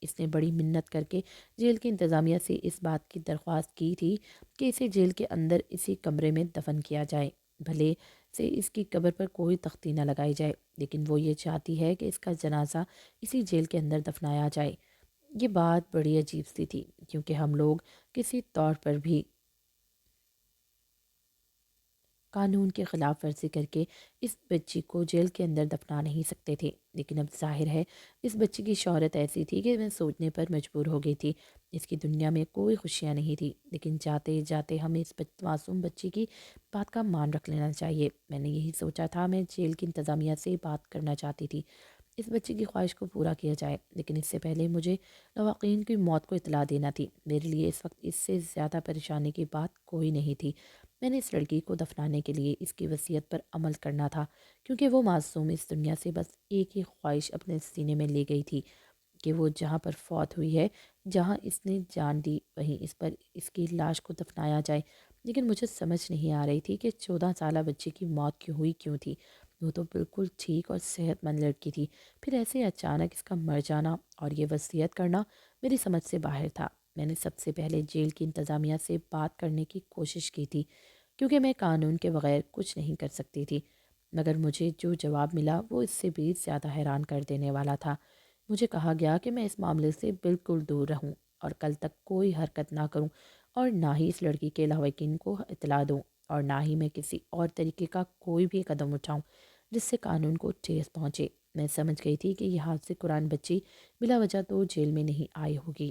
اس نے بڑی منت کر کے جیل کی انتظامیہ سے اس بات کی درخواست کی تھی کہ اسے جیل کے اندر اسی کمرے میں دفن کیا جائے، بھلے سے اس کی قبر پر کوئی تختی نہ لگائی جائے، لیکن وہ یہ چاہتی ہے کہ اس کا جنازہ اسی جیل کے اندر دفنایا جائے۔ یہ بات بڑی عجیب سی تھی، کیونکہ ہم لوگ کسی طور پر بھی قانون کی خلاف ورزی کر کے اس بچی کو جیل کے اندر دفنا نہیں سکتے تھے، لیکن اب ظاہر ہے اس بچی کی شہرت ایسی تھی کہ میں سوچنے پر مجبور ہو گئی تھی۔ اس کی دنیا میں کوئی خوشیاں نہیں تھی، لیکن جاتے جاتے ہمیں اس معصوم بچی کی بات کا مان رکھ لینا چاہیے۔ میں نے یہی سوچا تھا، میں جیل کی انتظامیہ سے بات کرنا چاہتی تھی، اس بچی کی خواہش کو پورا کیا جائے، لیکن اس سے پہلے مجھے لواحقین کی موت کو اطلاع دینا تھی۔ میرے لیے اس وقت اس سے زیادہ پریشانی کی بات کوئی نہیں تھی۔ میں نے اس لڑکی کو دفنانے کے لیے اس کی وصیت پر عمل کرنا تھا، کیونکہ وہ معصوم اس دنیا سے بس ایک ہی خواہش اپنے سینے میں لے گئی تھی کہ وہ جہاں پر فوت ہوئی ہے، جہاں اس نے جان دی، وہیں اس پر اس کی لاش کو دفنایا جائے۔ لیکن مجھے سمجھ نہیں آ رہی تھی کہ 14 سالہ بچی کی موت کیوں تھی؟ وہ تو بالکل ٹھیک اور صحت مند لڑکی تھی، پھر ایسے اچانک اس کا مر جانا اور یہ وصیت کرنا میری سمجھ سے باہر تھا۔ میں نے سب سے پہلے جیل کی انتظامیہ سے بات کرنے کی کوشش کی تھی، کیونکہ میں قانون کے بغیر کچھ نہیں کر سکتی تھی، مگر مجھے جو جواب ملا وہ اس سے بھی زیادہ حیران کر دینے والا تھا۔ مجھے کہا گیا کہ میں اس معاملے سے بالکل دور رہوں اور کل تک کوئی حرکت نہ کروں، اور نہ ہی اس لڑکی کے لواحقین کو اطلاع دوں، اور نہ ہی میں کسی اور طریقے کا کوئی بھی قدم اٹھاؤں جس سے قانون کو ٹھیس پہنچے۔ میں سمجھ گئی تھی کہ یہ حافظ قرآن بچی بلا وجہ تو جیل میں نہیں آئی ہوگی،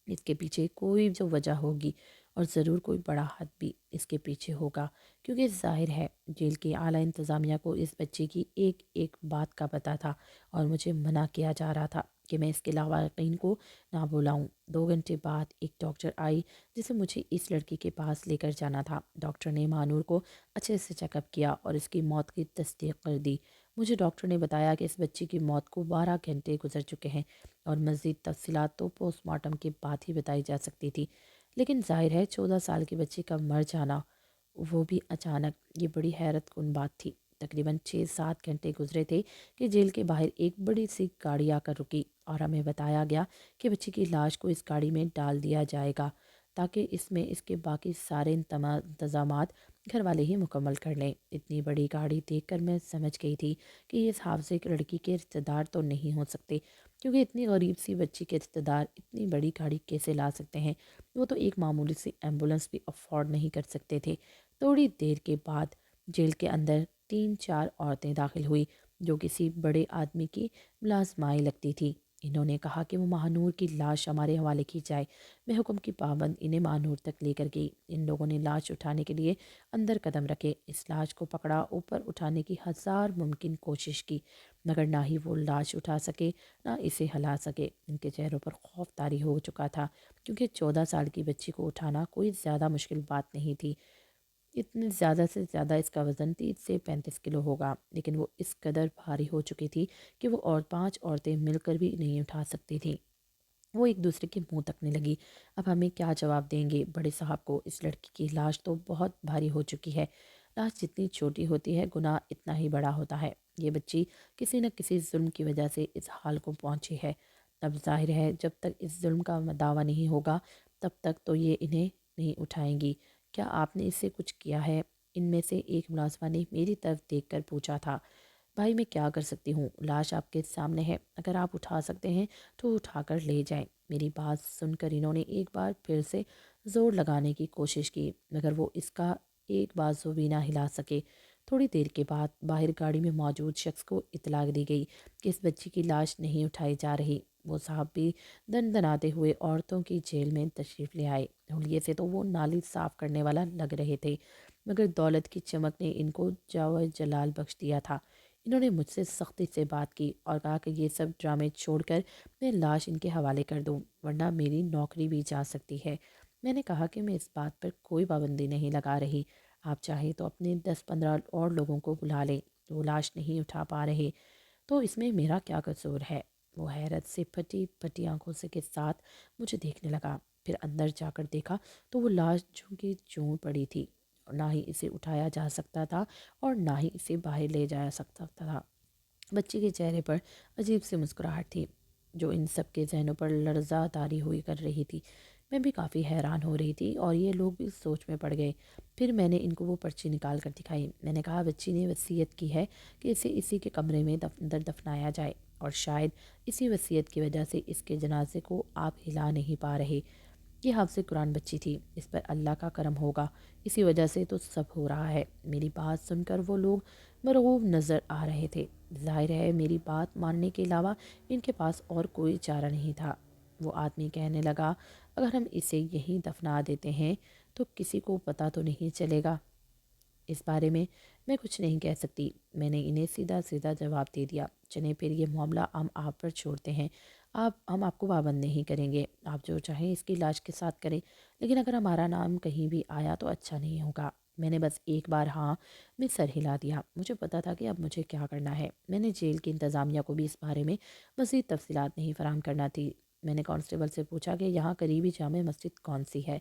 اس کے پیچھے کوئی جو وجہ ہوگی، اور ضرور کوئی بڑا ہاتھ بھی اس کے پیچھے ہوگا، کیونکہ ظاہر ہے جیل کی اعلیٰ انتظامیہ کو اس بچے کی ایک ایک بات کا پتہ تھا، اور مجھے منع کیا جا رہا تھا کہ میں اس کے لواحقین کو نہ بلاؤں۔ 2 گھنٹے بعد ایک ڈاکٹر آئی جسے مجھے اس لڑکی کے پاس لے کر جانا تھا۔ ڈاکٹر نے مانور کو اچھے سے چیک اپ کیا اور اس کی موت کی تصدیق کر دی۔ مجھے ڈاکٹر نے بتایا کہ اس بچی کی موت کو 12 گھنٹے گزر چکے ہیں، اور مزید تفصیلات تو پوسٹ مارٹم کے بعد ہی بتائی جا سکتی تھی، لیکن ظاہر ہے 14 سال کی بچی کا مر جانا، وہ بھی اچانک، یہ بڑی حیرت کن بات تھی۔ تقریباً 6-7 گھنٹے گزرے تھے کہ جیل کے باہر ایک بڑی سی گاڑی آ کر رکی، اور ہمیں بتایا گیا کہ بچی کی لاش کو اس گاڑی میں ڈال دیا جائے گا، تاکہ اس میں اس کے باقی سارے انتظامات گھر والے ہی مکمل کر لیں۔ اتنی بڑی گاڑی دیکھ کر میں سمجھ گئی تھی کہ اس حادثے کی لڑکی کے رشتہ دار تو نہیں ہو سکتے، کیونکہ اتنی غریب سی بچی کے رشتہ دار اتنی بڑی گاڑی کیسے لا سکتے ہیں؟ وہ تو ایک معمولی سی ایمبولنس بھی افورڈ نہیں کر سکتے تھے۔ تھوڑی دیر کے بعد جیل کے اندر 3-4 عورتیں داخل ہوئی، جو کسی بڑے آدمی کی ملازمائیں لگتی تھی۔ انہوں نے کہا کہ وہ مہانور کی لاش ہمارے حوالے کی جائے۔ میں حکم کی پابند انہیں مہانور تک لے کر گئی۔ ان لوگوں نے لاش اٹھانے کے لیے اندر قدم رکھے، اس لاش کو پکڑا، اوپر اٹھانے کی 1000 ممکن کوشش کی، مگر نہ ہی وہ لاش اٹھا سکے نہ اسے ہلا سکے۔ ان کے چہروں پر خوف طاری ہو چکا تھا، کیونکہ 14 سال کی بچی کو اٹھانا کوئی زیادہ مشکل بات نہیں تھی۔ اتنے زیادہ سے زیادہ اس کا وزن 30 سے 35 کلو ہوگا، لیکن وہ اس قدر بھاری ہو چکی تھی کہ وہ اور 5 عورتیں مل کر بھی نہیں اٹھا سکتی تھیں۔ وہ ایک دوسرے کے منہ تکنے لگی، اب ہمیں کیا جواب دیں گے بڑے صاحب کو؟ اس لڑکی کی لاش تو بہت بھاری ہو چکی ہے۔ لاش جتنی چھوٹی ہوتی ہے گناہ اتنا ہی بڑا ہوتا ہے۔ یہ بچی کسی نہ کسی ظلم کی وجہ سے اس حال کو پہنچی ہے۔ اب ظاہر ہے جب تک اس ظلم کا دعویٰ نہیں ہوگا تب تک تو یہ انہیں نہیں اٹھائیں گی۔ کیا آپ نے اس سے کچھ کیا ہے؟ ان میں سے ایک ملازمہ نے میری طرف دیکھ کر پوچھا تھا۔ بھائی میں کیا کر سکتی ہوں؟ لاش آپ کے سامنے ہے، اگر آپ اٹھا سکتے ہیں تو اٹھا کر لے جائیں۔ میری بات سن کر انہوں نے ایک بار پھر سے زور لگانے کی کوشش کی، مگر وہ اس کا ایک بازو بھی نہ ہلا سکے۔ تھوڑی دیر کے بعد باہر گاڑی میں موجود شخص کو اطلاع دی گئی کہ اس بچی کی لاش نہیں اٹھائی جا رہی۔ وہ صاحب بھی دن دناتے ہوئے عورتوں کی جیل میں تشریف لے آئے۔ حلیے سے تو وہ نالی صاف کرنے والا لگ رہے تھے، مگر دولت کی چمک نے ان کو جاو جلال بخش دیا تھا۔ انہوں نے مجھ سے سختی سے بات کی اور کہا کہ یہ سب ڈرامے چھوڑ کر میں لاش ان کے حوالے کر دوں، ورنہ میری نوکری بھی جا سکتی ہے۔ میں نے کہا کہ میں اس بات پر کوئی پابندی نہیں لگا رہی، آپ چاہے تو اپنے 10-15 اور لوگوں کو بلا لیں، وہ لاش نہیں اٹھا پا رہے تو اس میں میرا کیا قصور ہے؟ وہ حیرت سے پھٹی پھٹی آنکھوں سے کے ساتھ مجھے دیکھنے لگا، پھر اندر جا کر دیکھا تو وہ لاش جوں کی جوں پڑی تھی، اور نہ ہی اسے اٹھایا جا سکتا تھا اور نہ ہی اسے باہر لے جایا سکتا تھا۔ بچی کے چہرے پر عجیب سی مسکراہٹ تھی۔ جو ان سب کے ذہنوں پر لرزہ طاری ہوئی کر رہی تھی۔ میں بھی کافی حیران ہو رہی تھی اور یہ لوگ بھی سوچ میں پڑ گئے۔ پھر میں نے ان کو وہ پرچی نکال کر دکھائی۔ میں نے کہا بچی نے وصیت کی ہے کہ اسے اسی کے کمرے میں اندر دفنایا جائے، اور شاید اسی وصیت کی وجہ سے اس کے جنازے کو آپ ہلا نہیں پا رہے۔ یہ حافظ قرآن بچی تھی، اس پر اللہ کا کرم ہوگا، اسی وجہ سے تو سب ہو رہا ہے۔ میری بات سن کر وہ لوگ مرعوب نظر آ رہے تھے۔ ظاہر ہے میری بات ماننے کے علاوہ ان کے پاس اور کوئی چارہ نہیں تھا۔ وہ آدمی کہنے لگا، اگر ہم اسے یہیں دفنا دیتے ہیں تو کسی کو پتہ تو نہیں چلے گا؟ اس بارے میں کچھ نہیں کہہ سکتی، میں نے انہیں سیدھا سیدھا جواب دے دیا۔ چلیں پھر یہ معاملہ ہم آپ پر چھوڑتے ہیں، ہم آپ کو پابند نہیں کریں گے، آپ جو چاہیں اس کی لاش کے ساتھ کریں، لیکن اگر ہمارا نام کہیں بھی آیا تو اچھا نہیں ہوگا۔ میں نے بس ایک بار ہاں میں سر ہلا دیا۔ مجھے پتا تھا کہ اب مجھے کیا کرنا ہے۔ میں نے جیل کی انتظامیہ کو بھی اس بارے میں مزید تفصیلات نہیں فراہم کرنا تھی۔ میں نے کانسٹیبل سے پوچھا کہ یہاں قریبی جامع مسجد کون سی ہے؟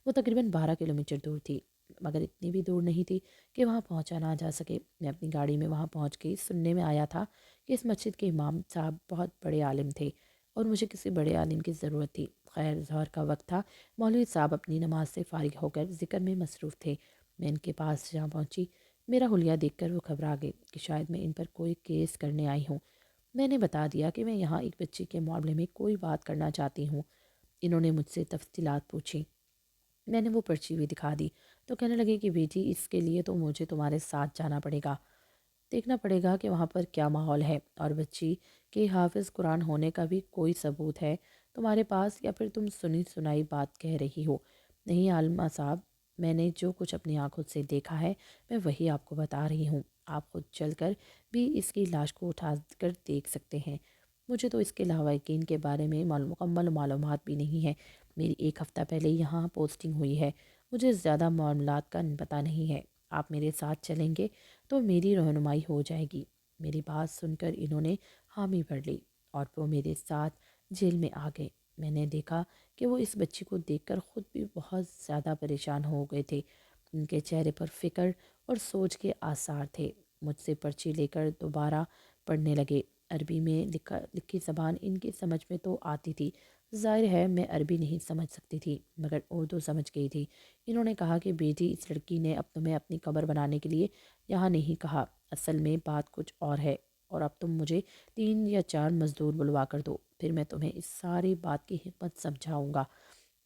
وہ تقریباً 12 کلومیٹر دور تھی، مگر اتنی بھی دور نہیں تھی کہ وہاں پہنچا نہ جا سکے۔ میں اپنی گاڑی میں وہاں پہنچ گئی۔ سننے میں آیا تھا کہ اس مسجد کے امام صاحب بہت بڑے عالم تھے اور مجھے کسی بڑے عالم کی ضرورت تھی۔ خیر ظہر کا وقت تھا، مولوی صاحب اپنی نماز سے فارغ ہو کر ذکر میں مصروف تھے۔ میں ان کے پاس جا پہنچی۔ میرا حلیہ دیکھ کر وہ گھبرا گئے کہ شاید میں ان پر کوئی کیس کرنے آئی ہوں۔ میں نے بتا دیا کہ میں یہاں ایک بچی کے معاملے میں کوئی بات کرنا چاہتی ہوں۔ انہوں نے مجھ سے تفصیلات پوچھی۔ میں نے وہ پرچی بھی دکھا دی تو کہنے لگے کہ بیٹی اس کے لیے تو مجھے تمہارے ساتھ جانا پڑے گا، دیکھنا پڑے گا کہ وہاں پر کیا ماحول ہے، اور بچی کے حافظ قرآن ہونے کا بھی کوئی ثبوت ہے تمہارے پاس، یا پھر تم سنی سنائی بات کہہ رہی ہو؟ نہیں عالمہ صاحب، میں نے جو کچھ اپنی آنکھوں سے دیکھا ہے میں وہی آپ کو بتا رہی ہوں۔ آپ خود چل کر بھی اس کی لاش کو اٹھا کر دیکھ سکتے ہیں۔ مجھے تو اس کے لواحقین کے بارے میں مکمل معلومات بھی نہیں ہے۔ میری ایک ہفتہ پہلے یہاں پوسٹنگ ہوئی ہے، مجھے زیادہ معاملات کا پتہ نہیں ہے۔ آپ میرے ساتھ چلیں گے تو میری رہنمائی ہو جائے گی۔ میری بات سن کر انہوں نے حامی بھر لی اور وہ میرے ساتھ جیل میں آ گئے۔ میں نے دیکھا کہ وہ اس بچی کو دیکھ کر خود بھی بہت زیادہ پریشان ہو گئے تھے۔ ان کے چہرے پر فکر اور سوچ کے آثار تھے۔ مجھ سے پرچی لے کر دوبارہ پڑھنے لگے۔ عربی میں لکھی زبان ان کی سمجھ میں تو آتی تھی، ظاہر ہے میں عربی نہیں سمجھ سکتی تھی، مگر اردو سمجھ گئی تھی۔ انہوں نے کہا کہ بیٹی، اس لڑکی نے اب تمہیں اپنی قبر بنانے کے لیے یہاں نہیں کہا، اصل میں بات کچھ اور ہے، اور اب تم مجھے 3 یا 4 مزدور بلوا کر دو، پھر میں تمہیں اس ساری بات کی حکمت سمجھاؤں گا۔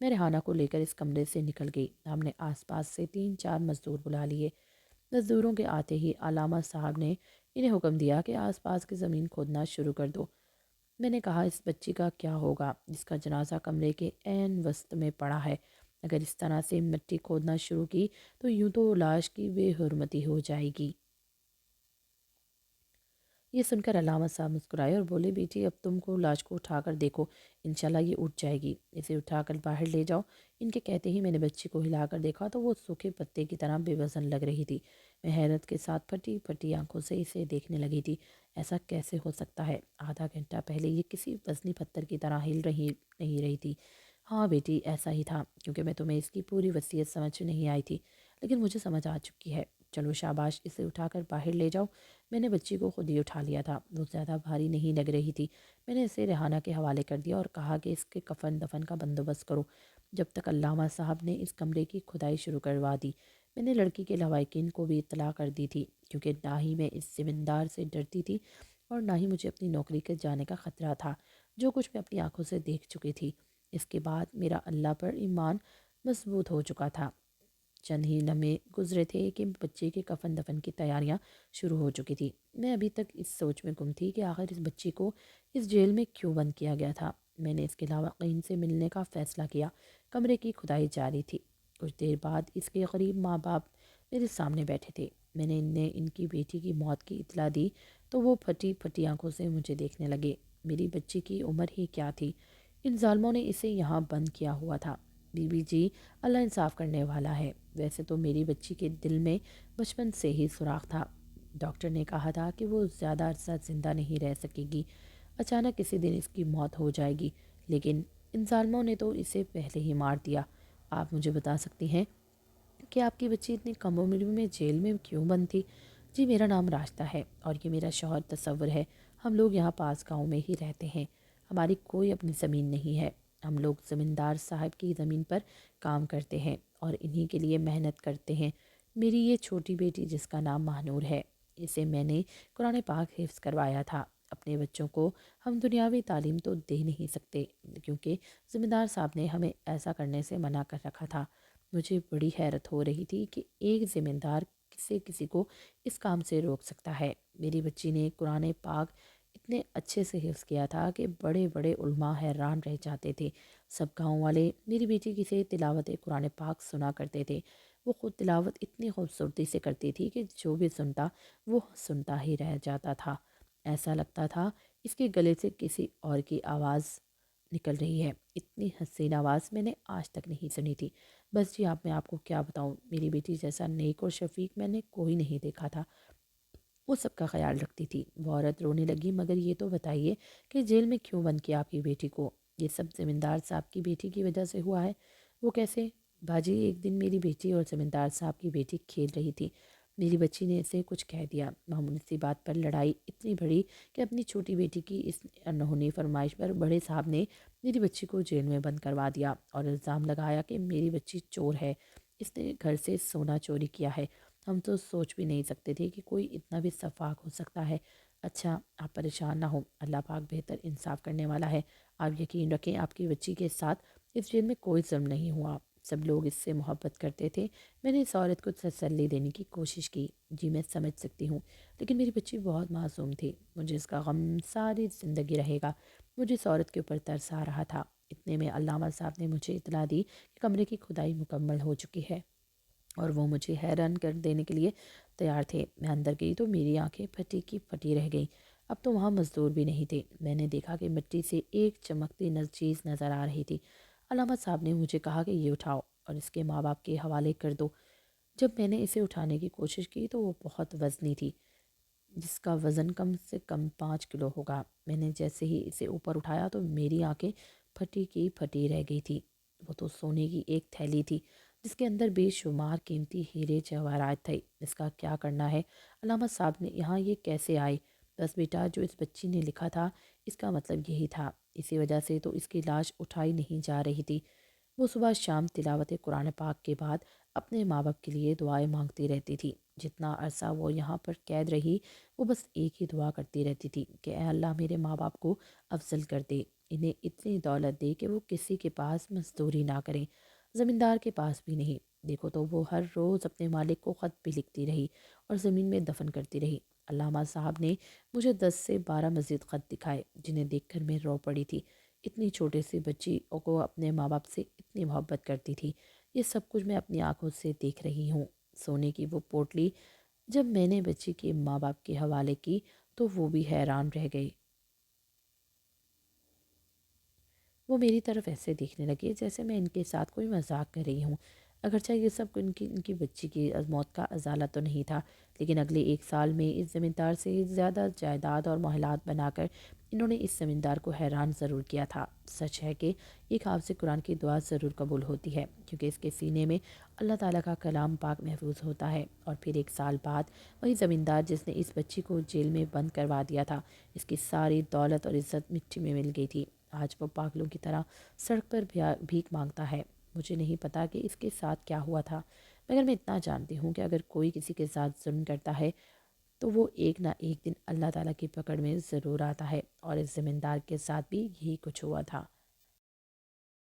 میں ریحانہ کو لے کر اس کمرے سے نکل گئی۔ ہم نے آس پاس سے 3 4 مزدور بلا لیے۔ مزدوروں کے آتے ہی علامہ صاحب نے انہیں حکم دیا کہ آس پاس کی زمین کھودنا شروع کر دو۔ میں نے کہا اس بچی کا کیا ہوگا جس کا جنازہ کمرے کے عین وسط میں پڑا ہے؟ اگر اس طرح سے مٹی کھودنا شروع کی تو یوں تو لاش کی بے حرمتی ہو جائے گی۔ یہ سن کر علامہ صاحب مسکرائے اور بولے، بیٹی اب تم کو لاش کو اٹھا کر دیکھو، انشاءاللہ یہ اٹھ جائے گی، اسے اٹھا کر باہر لے جاؤ۔ ان کے کہتے ہی میں نے بچی کو ہلا کر دیکھا تو وہ سوکھے پتے کی طرح بے وزن لگ رہی تھی۔ میں حیرت کے ساتھ پھٹی پھٹی آنکھوں سے اسے دیکھنے لگی تھی۔ ایسا کیسے ہو سکتا ہے؟ آدھا گھنٹہ پہلے یہ کسی وزنی پتھر کی طرح ہل رہی نہیں رہی تھی۔ ہاں بیٹی ایسا ہی تھا، کیونکہ میں تمہیں اس کی پوری وصیت سمجھ نہیں آئی تھی، لیکن مجھے سمجھ آ چکی ہے۔ چلو شاباش، اسے اٹھا کر باہر لے جاؤ۔ میں نے بچی کو خود ہی اٹھا لیا تھا، وہ زیادہ بھاری نہیں لگ رہی تھی۔ میں نے اسے ریحانہ کے حوالے کر دیا اور کہا کہ اس کے کفن دفن کا بندوبست کرو، جب تک علامہ صاحب نے اس کمرے کی کھدائی شروع کروا دی۔ میں نے لڑکی کے لواحقین کو بھی اطلاع کر دی تھی، کیونکہ نہ ہی میں اس زمیندار سے ڈرتی تھی اور نہ ہی مجھے اپنی نوکری کے جانے کا خطرہ تھا۔ جو کچھ میں اپنی آنکھوں سے دیکھ چکی تھی، اس کے بعد میرا اللہ پر ایمان مضبوط ہو چکا تھا۔ چند ہی لمحے گزرے تھے کہ بچے کے کفن دفن کی تیاریاں شروع ہو چکی تھی۔ میں ابھی تک اس سوچ میں گم تھی کہ آخر اس بچی کو اس جیل میں کیوں بند کیا گیا تھا۔ میں نے اس کے لواحقین سے ملنے کا فیصلہ کیا۔ کمرے کی کھدائی جاری تھی۔ کچھ دیر بعد اس کے غریب ماں باپ میرے سامنے بیٹھے تھے۔ میں نے انہیں ان کی بیٹی کی موت کی اطلاع دی تو وہ پھٹی پھٹی آنکھوں سے مجھے دیکھنے لگے۔ میری بچی کی عمر ہی کیا تھی؟ ان ظالموں نے اسے یہاں بند کیا ہوا تھا۔ بی بی جی، اللہ انصاف کرنے والا ہے، ویسے تو میری بچی کے دل میں بچپن سے ہی سوراخ تھا۔ ڈاکٹر نے کہا تھا کہ وہ زیادہ عرصہ زندہ نہیں رہ سکے گی، اچانک کسی دن اس کی موت ہو جائے گی، لیکن ان ظالموں نے تو اسے پہلے ہی مار دیا۔ آپ مجھے بتا سکتی ہیں کہ آپ کی بچی اتنی کم عمر میں جیل میں کیوں بند تھی؟ جی میرا نام راشدہ ہے اور یہ میرا شوہر تصور ہے، ہم لوگ یہاں پاس گاؤں میں ہی رہتے ہیں۔ ہماری کوئی اپنی زمین نہیں ہے، ہم لوگ زمیندار صاحب کی زمین پر کام کرتے ہیں اور انہی کے لیے محنت کرتے ہیں۔ میری یہ چھوٹی بیٹی جس کا نام ماہنور ہے، اسے میں نے قرآن پاک حفظ کروایا تھا۔ اپنے بچوں کو ہم دنیاوی تعلیم تو دے نہیں سکتے کیونکہ زمیندار صاحب نے ہمیں ایسا کرنے سے منع کر رکھا تھا۔ مجھے بڑی حیرت ہو رہی تھی کہ ایک زمیندار کسی کو اس کام سے روک سکتا ہے۔ میری بچی نے قرآن پاک اتنے اچھے سے حفظ کیا تھا کہ بڑے بڑے علماء حیران رہ جاتے تھے۔ سب گاؤں والے میری بیٹی کی سے تلاوت قرآن پاک سنا کرتے تھے۔ وہ خود تلاوت اتنی خوبصورتی سے کرتی تھی کہ جو بھی سنتا وہ سنتا ہی رہ جاتا تھا۔ ایسا لگتا تھا اس کے گلے سے کسی اور کی آواز نکل رہی ہے۔ اتنی حسین آواز میں نے آج تک نہیں سنی تھی۔ بس جی میں آپ کو کیا بتاؤں، میری بیٹی جیسا نیک اور شفیق میں نے کوئی نہیں دیکھا تھا۔ وہ سب کا خیال رکھتی تھی۔ وہ عورت رونے لگی، مگر یہ تو بتائیے کہ جیل میں کیوں بند کیا آپ کی بیٹی کو؟ یہ سب زمیندار صاحب کی بیٹی کی وجہ سے ہوا ہے۔ وہ کیسے؟ باجی ایک دن میری بیٹی اور زمیندار صاحب کی بیٹی کھیل رہی تھی۔ میری بچی نے اسے کچھ کہہ دیا۔ معمولی سی بات پر لڑائی اتنی بڑی کہ اپنی چھوٹی بیٹی کی اس انہونی فرمائش پر بڑے صاحب نے میری بچی کو جیل میں بند کروا دیا اور الزام لگایا کہ میری بچی چور ہے، اس نے گھر سے سونا چوری کیا ہے۔ ہم تو سوچ بھی نہیں سکتے تھے کہ کوئی اتنا بھی شفاق ہو سکتا ہے۔ اچھا آپ پریشان نہ ہو، اللہ پاک بہتر انصاف کرنے والا ہے۔ آپ یقین رکھیں آپ کی بچی کے ساتھ اس جیل میں کوئی ظلم نہیں ہوا، سب لوگ اس سے محبت کرتے تھے۔ میں نے اس عورت کو تسلی دینے کی کوشش کی۔ جی میں سمجھ سکتی ہوں، لیکن میری بچی بہت معصوم تھی، مجھے اس کا غم ساری زندگی رہے گا۔ مجھے اس عورت کے اوپر ترس آ رہا تھا۔ اتنے میں علامہ صاحب نے مجھے اطلاع دی کہ کمرے کی کھدائی مکمل ہو چکی ہے اور وہ مجھے حیران کر دینے کے لیے تیار تھے۔ میں اندر گئی تو میری آنکھیں پھٹی کی پھٹی رہ گئیں۔ اب تو وہاں مزدور بھی نہیں تھے۔ میں نے دیکھا کہ مٹی سے ایک چمکتی چیز نظر آ رہی تھی۔ علامہ صاحب نے مجھے کہا کہ یہ اٹھاؤ اور اس کے ماں باپ کے حوالے کر دو۔ جب میں نے اسے اٹھانے کی کوشش کی تو وہ بہت وزنی تھی، جس کا وزن کم سے کم 5 کلو ہوگا۔ میں نے جیسے ہی اسے اوپر اٹھایا تو میری آنکھیں پھٹی کی پھٹی رہ گئی تھی۔ وہ تو سونے کی ایک تھیلی تھی جس کے اندر بے شمار قیمتی ہیرے جواہرات تھے۔ اس کا کیا کرنا ہے؟ علامہ صاحب نے یہاں یہ کیسے آئے؟ بس بیٹا جو اس بچی نے لکھا تھا اس کا مطلب یہی تھا، اسی وجہ سے تو اس کی لاش اٹھائی نہیں جا رہی تھی۔ وہ صبح شام تلاوت قرآن پاک کے بعد اپنے ماں باپ کے لیے دعائیں مانگتی رہتی تھی۔ جتنا عرصہ وہ یہاں پر قید رہی وہ بس ایک ہی دعا کرتی رہتی تھی کہ اے اللہ میرے ماں باپ کو افضل کر دے، انہیں اتنی دولت دے کہ وہ کسی کے پاس مزدوری نہ کریں، زمیندار کے پاس بھی نہیں۔ دیکھو تو وہ ہر روز اپنے مالک کو خط بھی لکھتی رہی اور زمین میں دفن کرتی رہی۔ علامہ صاحب نے مجھے 10 سے 12 مزید خط دکھائے جنہیں دیکھ کر میں رو پڑی تھی۔ اتنی چھوٹے سی بچی کو اپنے ماں باپ سے اتنی محبت کرتی تھی، یہ سب کچھ میں اپنی آنکھوں سے دیکھ رہی ہوں۔ سونے کی وہ پوٹلی جب میں نے بچی کے ماں باپ کے حوالے کی تو وہ بھی حیران رہ گئے۔ وہ میری طرف ایسے دیکھنے لگے جیسے میں ان کے ساتھ کوئی مذاق کر رہی ہوں۔ اگرچہ یہ سب ان کی بچی کی موت کا ازالہ تو نہیں تھا، لیکن اگلے 1 سال میں اس زمیندار سے زیادہ جائیداد اور محلات بنا کر انہوں نے اس زمیندار کو حیران ضرور کیا تھا۔ سچ ہے کہ ایک حافظ قرآن کی دعا ضرور قبول ہوتی ہے کیونکہ اس کے سینے میں اللہ تعالیٰ کا کلام پاک محفوظ ہوتا ہے۔ اور پھر 1 سال بعد وہی زمیندار جس نے اس بچی کو جیل میں بند کروا دیا تھا، اس کی ساری دولت اور عزت مٹی میں مل گئی تھی۔ آج وہ پاگلوں کی طرح سڑک پر بھیک مانگتا ہے۔ مجھے نہیں پتا کہ اس کے ساتھ کیا ہوا تھا، مگر میں اتنا جانتی ہوں کہ اگر کوئی کسی کے ساتھ ظلم کرتا ہے تو وہ ایک نہ ایک دن اللہ تعالیٰ کی پکڑ میں ضرور آتا ہے، اور اس زمیندار کے ساتھ بھی یہی کچھ ہوا تھا۔